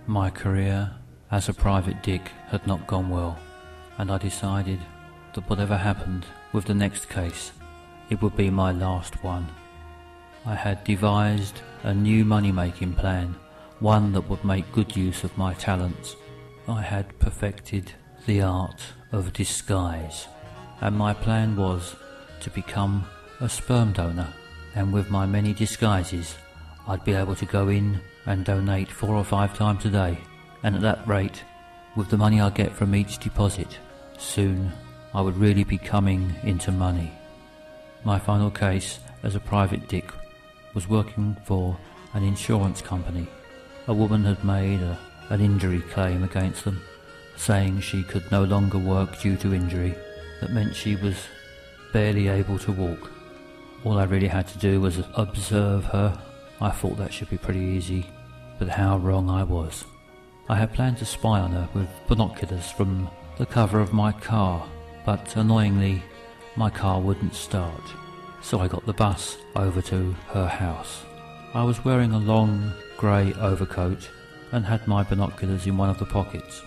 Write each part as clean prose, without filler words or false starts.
My career as a private dick had not gone well, and I decided that whatever happened with the next case, it would be my last one. I had devised a new money-making plan, one that would make good use of my talents. I had perfected the art of disguise, and my plan was to become a sperm donor, and with my many disguises I'd be able to go in and donate 4 or 5 times a day, and at that rate, with the money I get from each deposit, soon I would really be coming into money. My final case as a private dick was working for an insurance company. A woman had made an injury claim against them, saying she could no longer work due to injury. That meant she was barely able to walk. All I really had to do was observe her. I thought that should be pretty easy, but how wrong I was. I had planned to spy on her with binoculars from the cover of my car, but annoyingly my car wouldn't start, so I got the bus over to her house. I was wearing a long grey overcoat and had my binoculars in one of the pockets.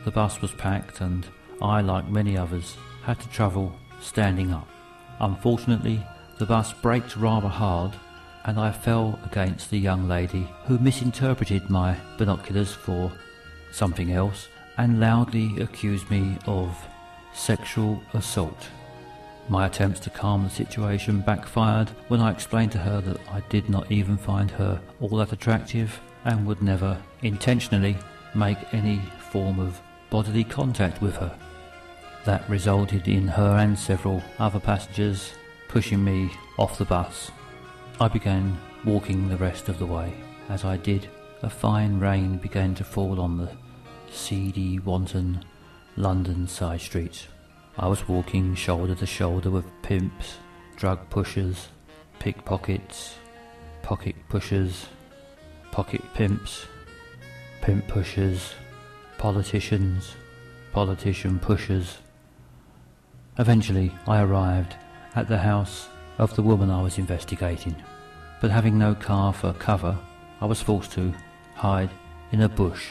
The bus was packed and I, like many others, had to travel standing up. Unfortunately, the bus braked rather hard and I fell against the young lady, who misinterpreted my binoculars for something else and loudly accused me of sexual assault. My attempts to calm the situation backfired when I explained to her that I did not even find her all that attractive and would never intentionally make any form of bodily contact with her. That resulted in her and several other passengers pushing me off the bus. I began walking the rest of the way. As I did, a fine rain began to fall on the seedy, wanton London side streets. I was walking shoulder to shoulder with pimps, drug pushers, pickpockets, pocket pushers, pocket pimps, pimp pushers, politicians, politician pushers. Eventually I arrived at the house of the woman I was investigating, but having no car for cover, I was forced to hide in a bush.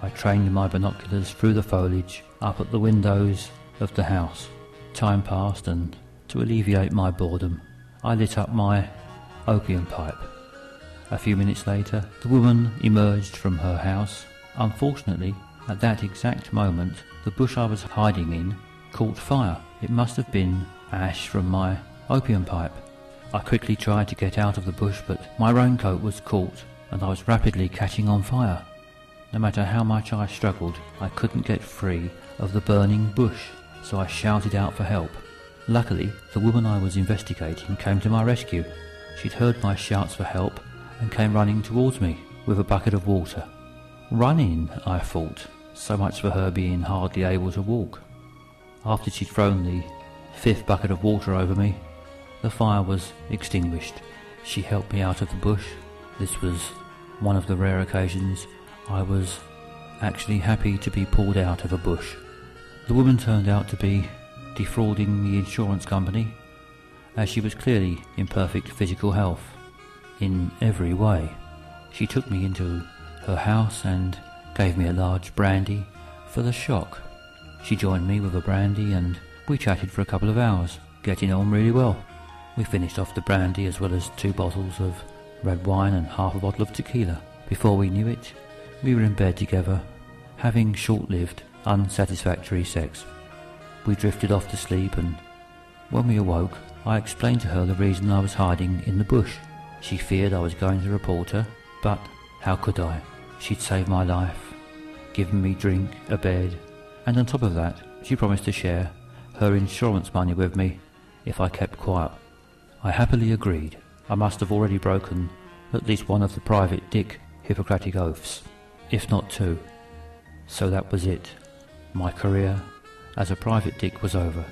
I trained my binoculars through the foliage up at the windows of the house. Time passed, and to alleviate my boredom, I lit up my opium pipe. A few minutes later, the woman emerged from her house. Unfortunately, at that exact moment, the bush I was hiding in caught fire. It must have been ash from my opium pipe. I quickly tried to get out of the bush, but my raincoat was caught and I was rapidly catching on fire. No matter how much I struggled, I couldn't get free of the burning bush, so I shouted out for help. Luckily, the woman I was investigating came to my rescue. She'd heard my shouts for help and came running towards me with a bucket of water. Running, I thought, so much for her being hardly able to walk. After she'd thrown the 5th bucket of water over me, the fire was extinguished. She helped me out of the bush. This was one of the rare occasions I was actually happy to be pulled out of a bush. The woman turned out to be defrauding the insurance company, as she was clearly in perfect physical health in every way. She took me into her house and gave me a large brandy for the shock. She joined me with a brandy and we chatted for a couple of hours, getting on really well. We finished off the brandy as well as 2 bottles of red wine and half a bottle of tequila. Before we knew it, we were in bed together, having short-lived, unsatisfactory sex. We drifted off to sleep, and when we awoke, I explained to her the reason I was hiding in the bush. She feared I was going to report her, but how could I? She'd saved my life, given me drink, a bed, and on top of that, she promised to share her insurance money with me if I kept quiet. I happily agreed. I must have already broken at least one of the private dick Hippocratic oaths, if not 2. So that was it. My career as a private dick was over.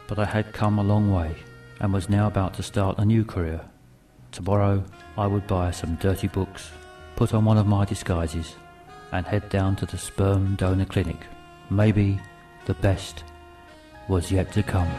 But I had come a long way and was now about to start a new career. Tomorrow I would buy some dirty books, put on one of my disguises and head down to the sperm donor clinic. Maybe the best was yet to come.